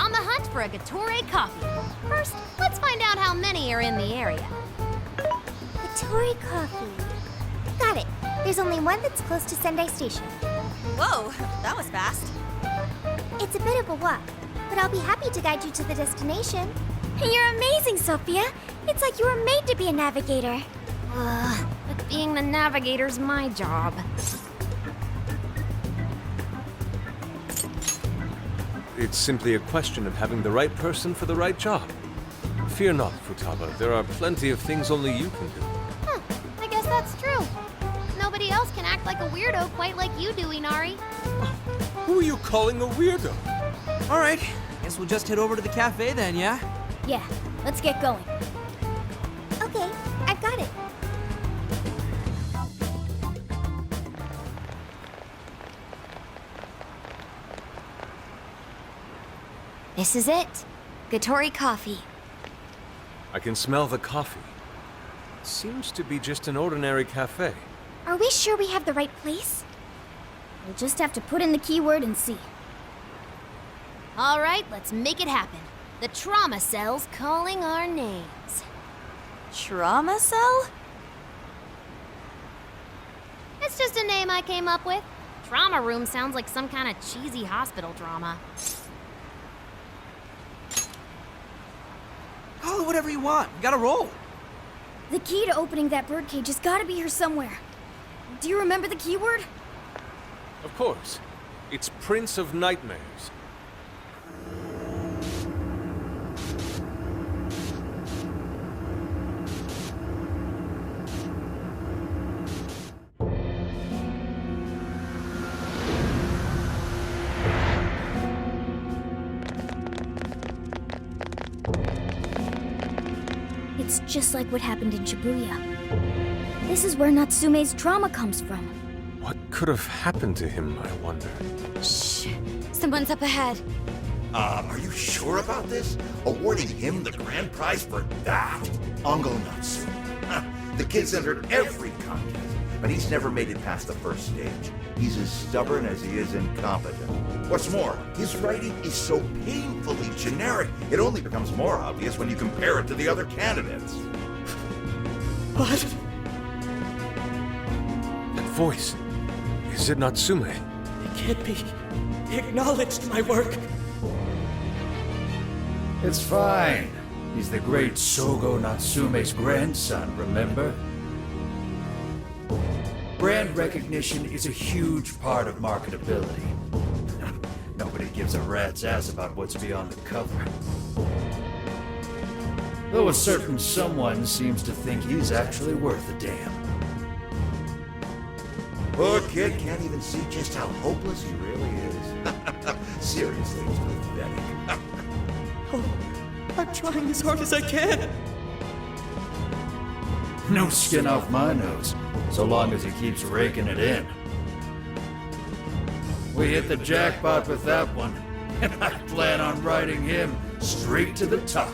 on the hunt for a Gatore coffee. First, let's find out how many are in the area. Gatore coffee. Got it. There's only one that's close to Sendai Station. Whoa, that was fast. It's a bit of a walk, but I'll be happy to guide you to the destination. You're amazing, Sophia. It's like you were made to be a navigator. But being the navigator's my job. It's simply a question of having the right person for the right job. Fear not, Futaba. There are plenty of things only you can do. Huh, I guess that's true. Nobody else can act like a weirdo quite like you do, Inari. Who are you calling a weirdo? All right, guess we'll just head over to the cafe then, yeah? Yeah, let's get going. Okay, I've got it. This is it. Gatore coffee. I can smell the coffee. Seems to be just an ordinary cafe. Are we sure we have the right place? We'll just have to put in the keyword and see. All right, let's make it happen. The trauma cell's calling our names. Trauma cell? It's just a name I came up with. Trauma room sounds like some kind of cheesy hospital drama. Call it whatever you want. You gotta roll. The key to opening that birdcage has got to be here somewhere. Do you remember the keyword? Of course. It's Prince of Nightmares. It's just like what happened in Shibuya. This is where Natsume's trauma comes from. What could have happened to him, I wonder? Shh. Someone's up ahead. Are you sure about this? Awarding him the grand prize for that? Ongo Natsume. The kid's entered every contest, but he's never made it past the first stage. He's as stubborn as he is incompetent. What's more, his writing is so painfully generic, it only becomes more obvious when you compare it to the other candidates. What? That voice. Is it Natsume? It can't be. He acknowledged my work. It's fine. He's the great Sogo Natsume's grandson, remember? Brand recognition is a huge part of marketability. Nobody gives a rat's ass about what's beyond the cover. Though a certain someone seems to think he's actually worth a damn. Poor kid can't even see just how hopeless he really is. Seriously, it's pathetic. I'm trying as hard as I can. No skin off my nose, so long as he keeps raking it in. We hit the jackpot with that one, and I plan on riding him straight to the top.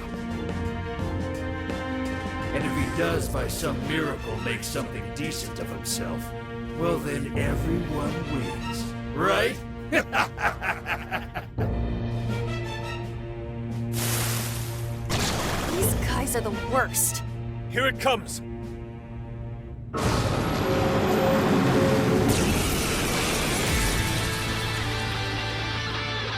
And if he does by some miracle make something decent of himself, well then everyone wins, right? These guys are the worst. Here it comes!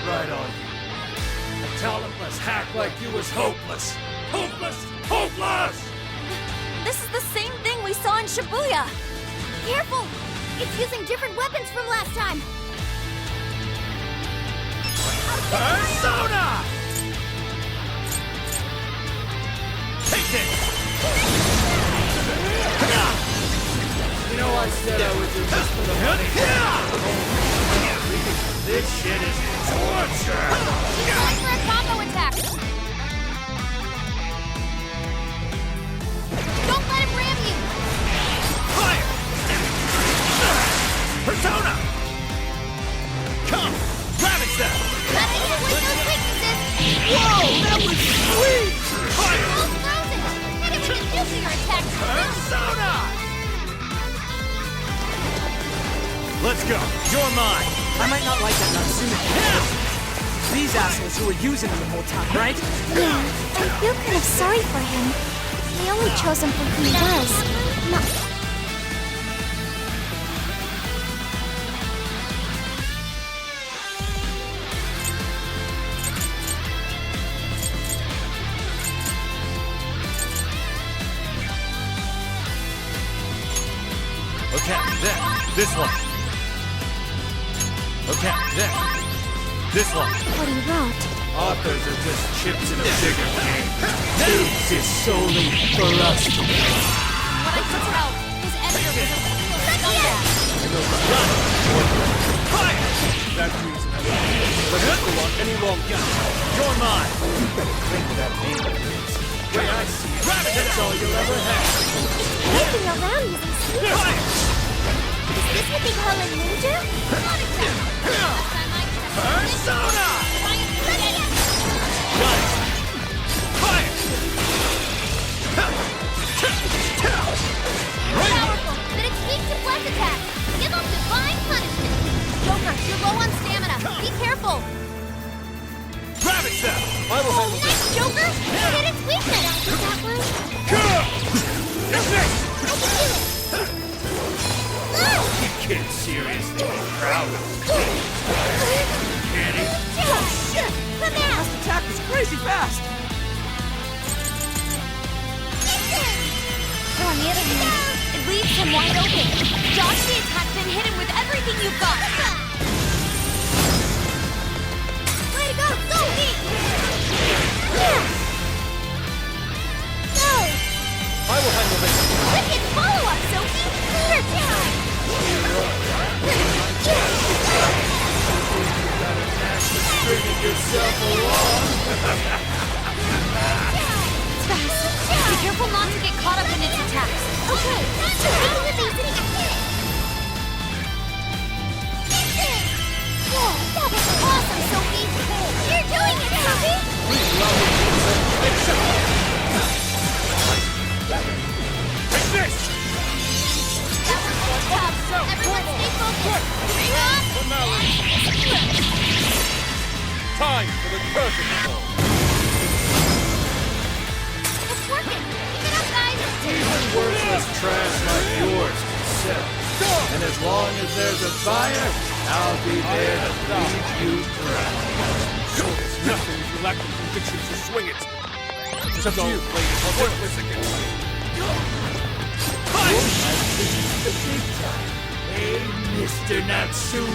Right on you. A talentless hack like you was hopeless. Hopeless! Hopeless! This is the same thing we saw in Shibuya. Careful! It's using different weapons from last time. Persona! Take it! You know I said I was in this for the money. This shit is torture! He's going for a combo attack! Don't let him ram you! Fire! Persona! Come! Ravage them! Gotta hit with those weaknesses! Whoa! That was sweet! Fire! Almost frozen! Hit him with a nuclear attack! Persona! Let's go. You're mine. I might not like that Natsume. these assholes who were using him the whole time, right? Yeah, I feel kind of sorry for him. They only chose him for who he was. Not... Okay, then, this one. Okay, then, this one. What he wrote. Authors are just chips in a bigger game. This is solely for us to win. What I could tell, his editor was a real scumbag. Fire! That reason I don't want any longer. You're mine. You better cling to that name of his. Way I see it, that's all you'll ever have. Moving around using speed. Fire! Is this what they call a ninja? Persona! Fire! Powerful, but it's weak to bless attacks. Give them divine punishment. Joker, you're low on stamina. Be careful. Rabbit Step! I will Oh, handle this. nice, Joker. You hit its weakness. Is that one? It's next! I can do it. You can't seriously be proud of me, can he? Oh, shit! Come out! This attack was crazy fast. On the other hand, it leaves him wide open. Dodge the attack, then hit him with everything you've got. Way to go! Go! Yeah! Go! I will handle this. Wicked follow-up, Sophie. Clear time. Bringing yourself along. Be careful not to get caught up in its attacks. Okay, taking the basic Whoa, that was awesome, Sophie. You're doing it, Sophie. Take this! That was so tough. Everyone stay focused. Bring up. Time for the curtain call. It's working. Keep it up, guys. Even worthless trash like yours can sell. And as long as there's a buyer, I'll be there to lead you through. Sure, there's nothing if you lack the conviction to swing it. It's up to you. Worthless against me. The big time. Hey, Mr. Natsume.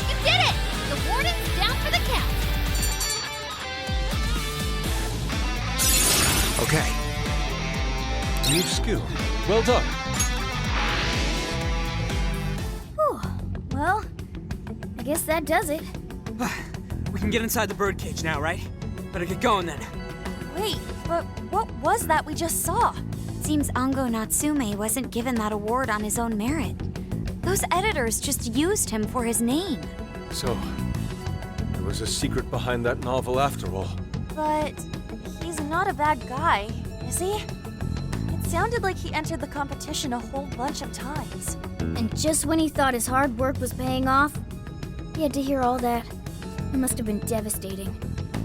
You did it. The warden's down for the count. Okay. New skill. Well done. Whew. Well, I guess that does it. We can get inside the birdcage now, right? Better get going then. Wait, but what was that we just saw? Seems Ango Natsume wasn't given that award on his own merit. Those editors just used him for his name. So, there was a secret behind that novel after all. But he's not a bad guy, is he? It sounded like he entered the competition a whole bunch of times. And just when he thought his hard work was paying off, he had to hear all that. It must have been devastating.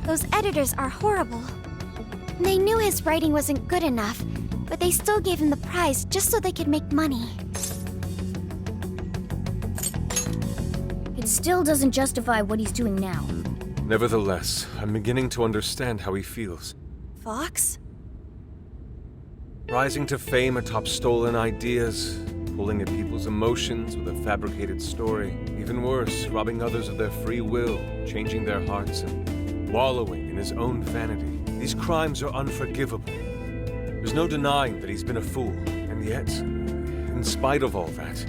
Those editors are horrible. They knew his writing wasn't good enough, but they still gave him the prize just so they could make money. It still doesn't justify what he's doing now. Nevertheless, I'm beginning to understand how he feels. Fox? Rising to fame atop stolen ideas, pulling at people's emotions with a fabricated story. Even worse, robbing others of their free will, changing their hearts, and wallowing in his own vanity. These crimes are unforgivable. There's no denying that he's been a fool, and yet, in spite of all that,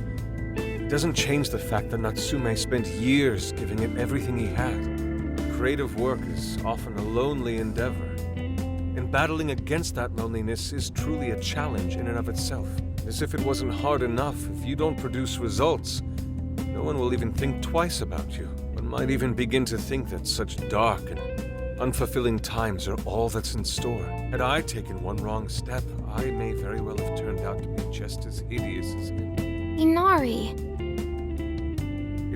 it doesn't change the fact that Natsume spent years giving it everything he had. Creative work is often a lonely endeavor. And battling against that loneliness is truly a challenge in and of itself. As if it wasn't hard enough, if you don't produce results, no one will even think twice about you. One might even begin to think that such dark and unfulfilling times are all that's in store. Had I taken one wrong step, I may very well have turned out to be just as hideous as him. Inari.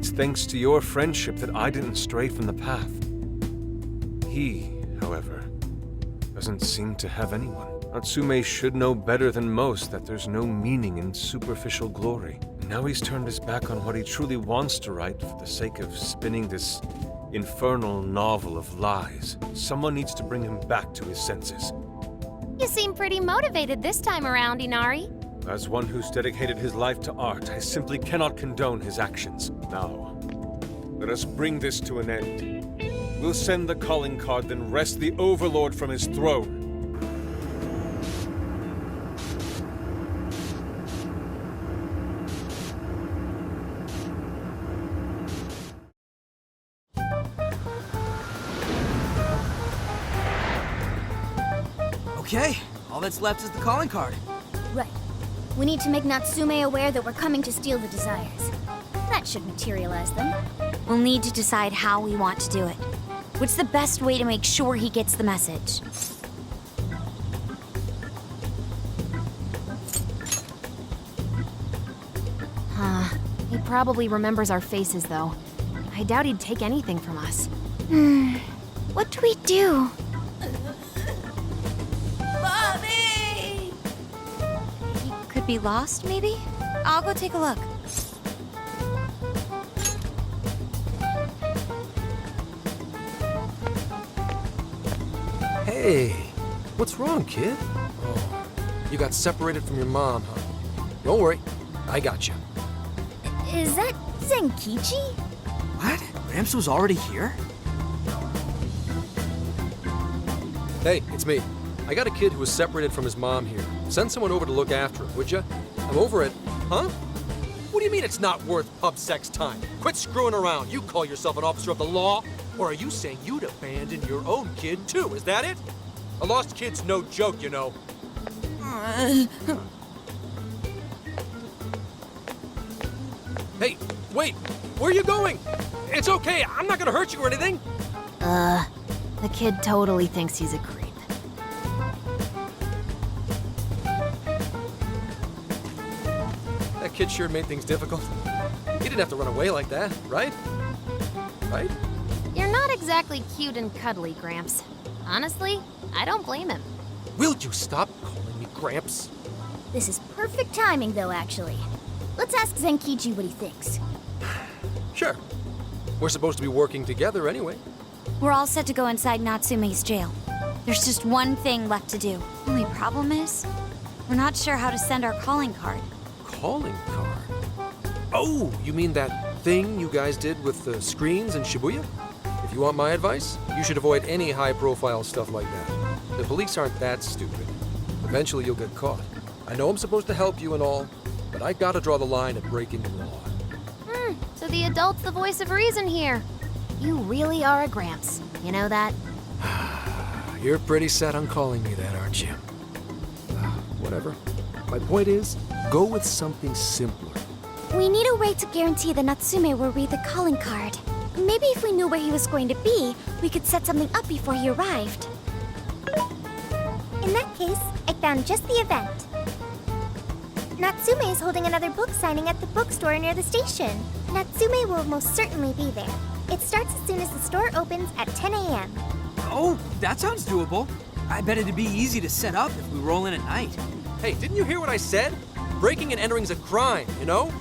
It's thanks to your friendship that I didn't stray from the path. He, however, doesn't seem to have anyone. Natsume should know better than most that there's no meaning in superficial glory. And now he's turned his back on what he truly wants to write for the sake of spinning this infernal novel of lies. Someone needs to bring him back to his senses. You seem pretty motivated this time around, Inari. As one who's dedicated his life to art, I simply cannot condone his actions. Now, let us bring this to an end. We'll send the calling card, then wrest the Overlord from his throne. Okay, all that's left is the calling card. Right. We need to make Natsume aware that we're coming to steal the desires. That should materialize them. We'll need to decide how we want to do it. What's the best way to make sure he gets the message? He probably remembers our faces, though. I doubt he'd take anything from us. What do we do? Could be lost, maybe? I'll go take a look. Hey, what's wrong, kid? Oh, you got separated from your mom, huh? Don't worry, I got you. Is that Zenkichi? What? Gramps was already here? Hey, it's me. I got a kid who was separated from his mom here. Send someone over to look after him, would ya? I'm over it. Huh? What do you mean it's not worth pub sex time? Quit screwing around. You call yourself an officer of the law? Or are you saying you'd abandon your own kid, too? Is that it? A lost kid's no joke, you know. Hey, wait! Where are you going? It's okay, I'm not gonna hurt you or anything! The kid totally thinks he's a creep. That kid sure made things difficult. He didn't have to run away like that, right? Right? You're not exactly cute and cuddly, Gramps. Honestly, I don't blame him. Will you stop calling me Gramps? This is perfect timing, though, actually. Let's ask Zenkichi what he thinks. Sure. We're supposed to be working together anyway. We're all set to go inside Natsume's jail. There's just one thing left to do. Only problem is, we're not sure how to send our calling card. Calling card? Oh, you mean that thing you guys did with the screens in Shibuya? If you want my advice, you should avoid any high-profile stuff like that. The police aren't that stupid. Eventually you'll get caught. I know I'm supposed to help you and all, but I gotta draw the line at breaking the law. So the adult's the voice of reason here. You really are a Gramps. You know that? You're pretty set on calling me that, aren't you? Whatever. My point is, go with something simpler. We need a way to guarantee that Natsume will read the calling card. Maybe if we knew where he was going to be, we could set something up before he arrived. In that case, I found just the event. Natsume is holding another book signing at the bookstore near the station. Natsume will most certainly be there. It starts as soon as the store opens at 10 a.m. Oh, that sounds doable. I bet it'd be easy to set up if we roll in at night. Hey, didn't you hear what I said? Breaking and entering's a crime, you know?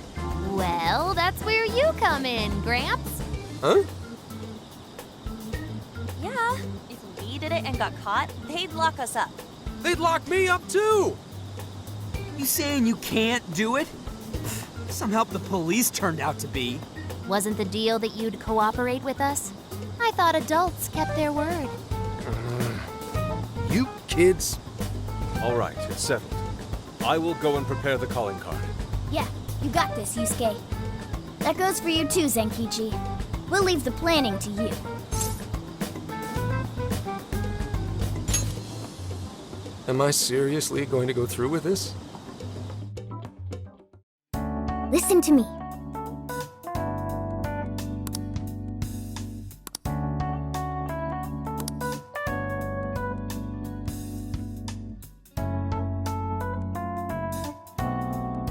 Well, that's where you come in, Gramps. Huh? Yeah, if we did it and got caught, they'd lock us up. They'd lock me up too! You saying you can't do it? Some help the police turned out to be. Wasn't the deal that you'd cooperate with us? I thought adults kept their word. You kids. All right, it's settled. I will go and prepare the calling card. Yeah, you got this, Yusuke. That goes for you too, Zenkichi. We'll leave the planning to you. Am I seriously going to go through with this? Listen to me.